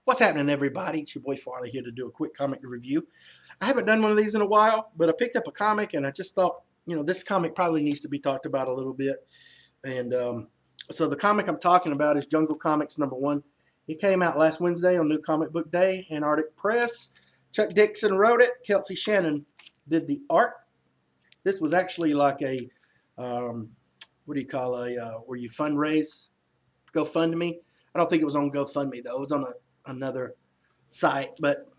What's happening, everybody? It's your boy Farley here to do a quick comic review. I haven't done one of these in a while, but I picked up a comic and I just thought, this comic probably needs to be talked about a little bit. And so the comic I'm talking about is Jungle Comics #1. It came out last Wednesday on New Comic Book Day, Antartic Press. Chuck Dixon wrote it. Kelsey Shannon did the art. This was actually like a, what do you call where you fundraise, GoFundMe. I don't think it was on GoFundMe though. It was on another site, but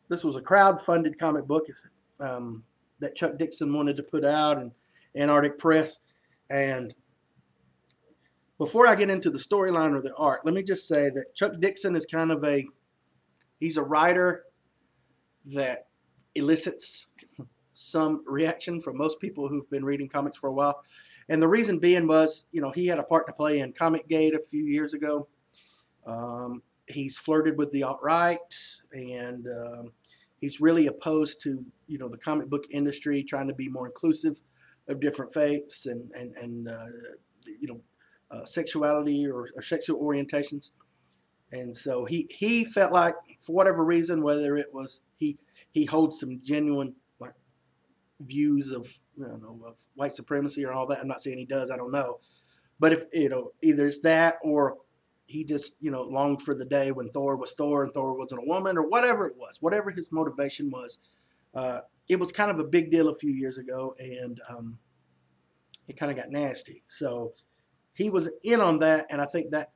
this was a crowd-funded comic book that Chuck Dixon wanted to put out in Antartic Press. And before I get into the storyline or the art, let me just say that Chuck Dixon is kind of he's a writer that elicits some reaction from most people who've been reading comics for a while. And the reason being was, he had a part to play in ComicGate a few years ago. He's flirted with the alt-right, and he's really opposed to, the comic book industry trying to be more inclusive of different faiths and sexuality or sexual orientations. And so he felt like, for whatever reason, whether it was he holds some genuine views of of white supremacy or all that. I'm not saying he does. I don't know. But if either it's that or he just longed for the day when Thor was Thor and Thor wasn't a woman, or whatever it was, whatever his motivation was. It was kind of a big deal a few years ago, and it kind of got nasty. So he was in on that, and I think that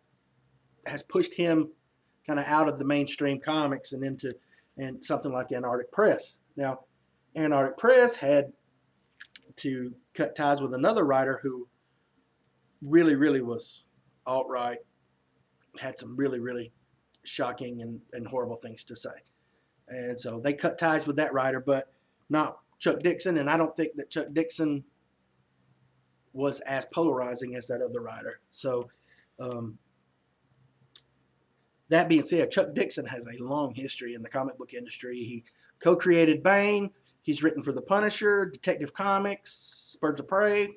has pushed him kind of out of the mainstream comics and into something like Antartic Press. Now, Antarctic Press had to cut ties with another writer who really, really was alt-right, had some really, really shocking and horrible things to say. And so they cut ties with that writer, but not Chuck Dixon. And I don't think that Chuck Dixon was as polarizing as that other writer. So that being said, Chuck Dixon has a long history in the comic book industry. He co-created Bane. He's written for The Punisher, Detective Comics, Birds of Prey,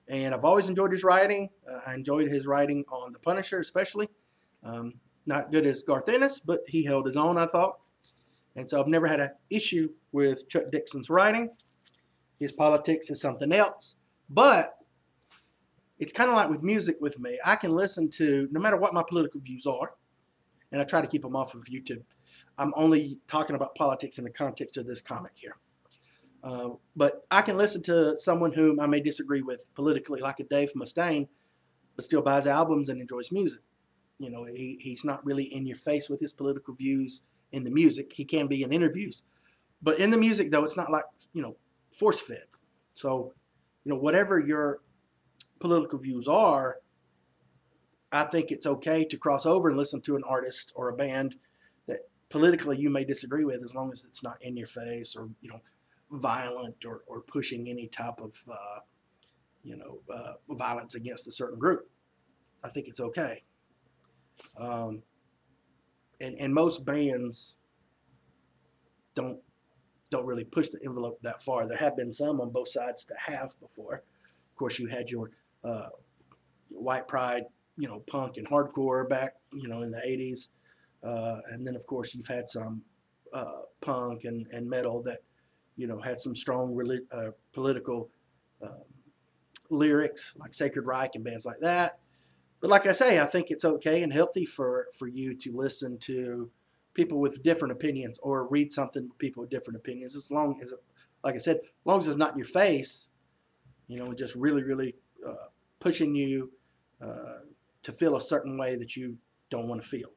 and I've always enjoyed his writing. I enjoyed his writing on The Punisher especially. Not good as Garth Ennis, but he held his own, I thought. And so I've never had an issue with Chuck Dixon's writing. His politics is something else. But it's kind of like with music with me. I can listen to, no matter what my political views are, and I try to keep them off of YouTube. I'm only talking about politics in the context of this comic here. But I can listen to someone whom I may disagree with politically, like a Dave Mustaine, but still buys albums and enjoys music. He's not really in your face with his political views in the music. He can be in interviews. But in the music, though, it's not like, force-fed. So, whatever your political views are, I think it's okay to cross over and listen to an artist or a band that politically you may disagree with, as long as it's not in your face or, violent or pushing any type of, violence against a certain group. I think it's okay. And most bands don't really push the envelope that far. There have been some on both sides that have before. Of course, you had your white pride, punk and hardcore back, in the 80s. And then, of course, you've had some punk and metal that, had some strong political lyrics, like Sacred Reich and bands like that. But like I say, I think it's okay and healthy for you to listen to people with different opinions or read something with people with different opinions, as long as, like I said, as long as it's not in your face, just really, really pushing you to feel a certain way that you don't want to feel.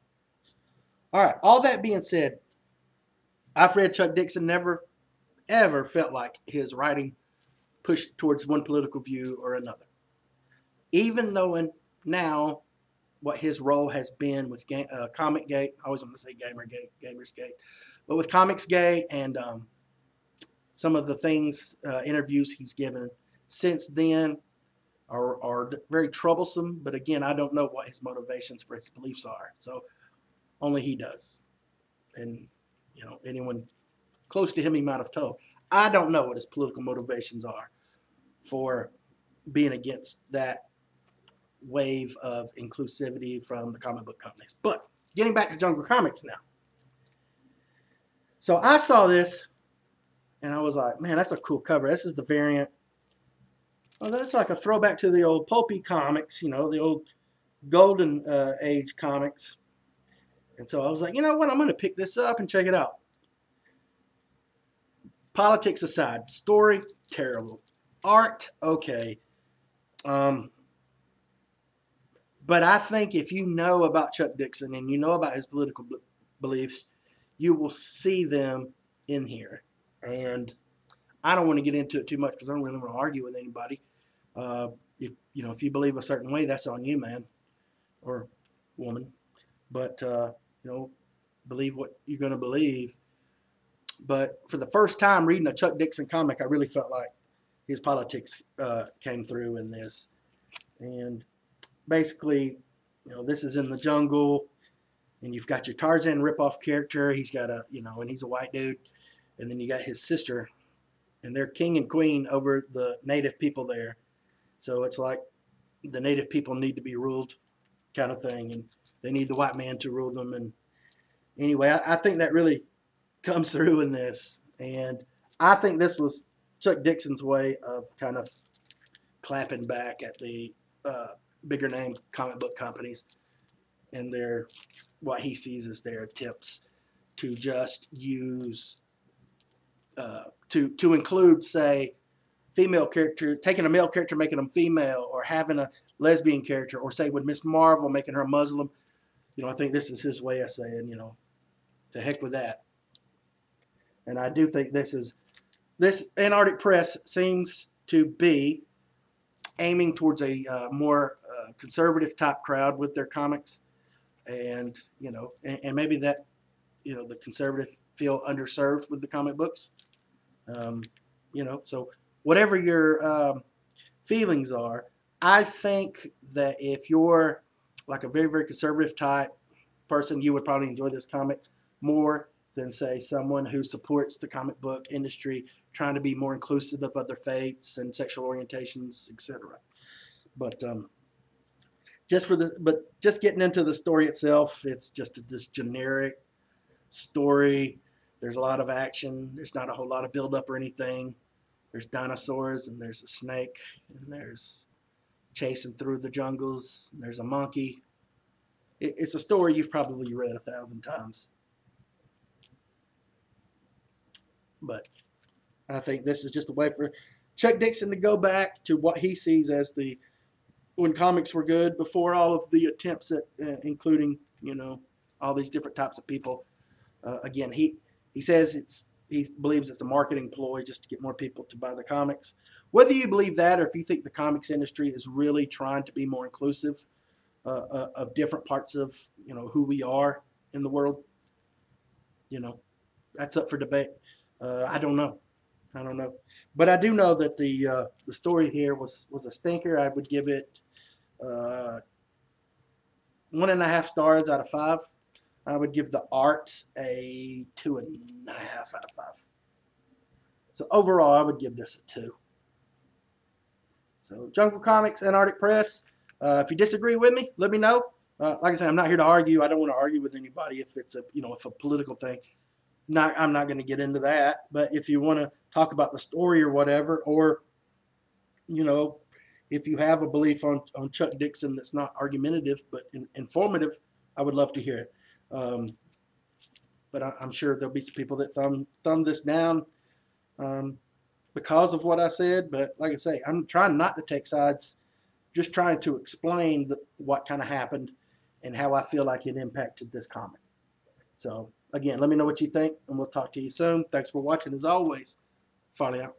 All right, all that being said, I've read Chuck Dixon, never, ever felt like his writing pushed towards one political view or another. Even knowing now what his role has been with ComicGate, I always want to say Gamersgate, but with ComicsGate and some of the things, interviews he's given since then are very troublesome. But again, I don't know what his motivations for his beliefs are. So only he does. And, anyone close to him, he might have told. I don't know what his political motivations are for being against that wave of inclusivity from the comic book companies. But getting back to Jungle Comics now. So I saw this, and I was like, man, that's a cool cover. This is the variant. Well, that's like a throwback to the old pulpy comics, you know, the old golden age comics. And so I was like, you know what? I'm going to pick this up and check it out. Politics aside, story, terrible. Art, okay. But I think if you know about Chuck Dixon and you know about his political beliefs, you will see them in here. And I don't want to get into it too much because I don't really want to argue with anybody. If you believe a certain way, that's on you, man or woman. But believe what you're going to believe. But for the first time reading a Chuck Dixon comic, I really felt like his politics came through in this. And basically, this is in the jungle, and you've got your Tarzan ripoff character. He's got and he's a white dude. And then you got his sister, and they're king and queen over the native people there. So it's like the native people need to be ruled kind of thing, and they need the white man to rule them. And anyway, I think that really comes through in this. And I think this was Chuck Dixon's way of kind of clapping back at the bigger name comic book companies and what he sees as their attempts to just use to include, say, female character, taking a male character, making them female, or having a lesbian character, or say with Miss Marvel, making her Muslim. I think this is his way of saying, to heck with that. And I do think this Antarctic Press seems to be aiming towards a more conservative type crowd with their comics, and and maybe that the conservative feel underserved with the comic books. So whatever your feelings are, I think that if you're like a very, very conservative type person, you would probably enjoy this comic more than, say, someone who supports the comic book industry, trying to be more inclusive of other faiths and sexual orientations, etc. But just getting into the story itself, it's just this generic story. There's a lot of action. There's not a whole lot of buildup or anything. There's dinosaurs, and there's a snake, and there's chasing through the jungles, and there's a monkey. It's a story you've probably read 1,000 times. But I think this is just a way for Chuck Dixon to go back to what he sees as when comics were good, before all of the attempts at including, all these different types of people. Again, he says he believes it's a marketing ploy just to get more people to buy the comics. Whether you believe that, or if you think the comics industry is really trying to be more inclusive of different parts of who we are in the world, that's up for debate. I don't know, but I do know that the story here was a stinker. I would give it 1.5 stars out of 5. I would give the art a 2.5 out of 5. So overall, I would give this a 2. So Jungle Comics, Antarctic Press. If you disagree with me, let me know. Like I said, I'm not here to argue. I don't want to argue with anybody if it's if a political thing. I'm not going to get into that. But if you want to talk about the story or whatever, or if you have a belief on Chuck Dixon that's not argumentative but informative, I would love to hear it. But I'm sure there'll be some people that thumb this down because of what I said. But like I say, I'm trying not to take sides, just trying to explain what kind of happened and how I feel like it impacted this comic. So again, let me know what you think, and we'll talk to you soon. Thanks for watching. As always, Farley out.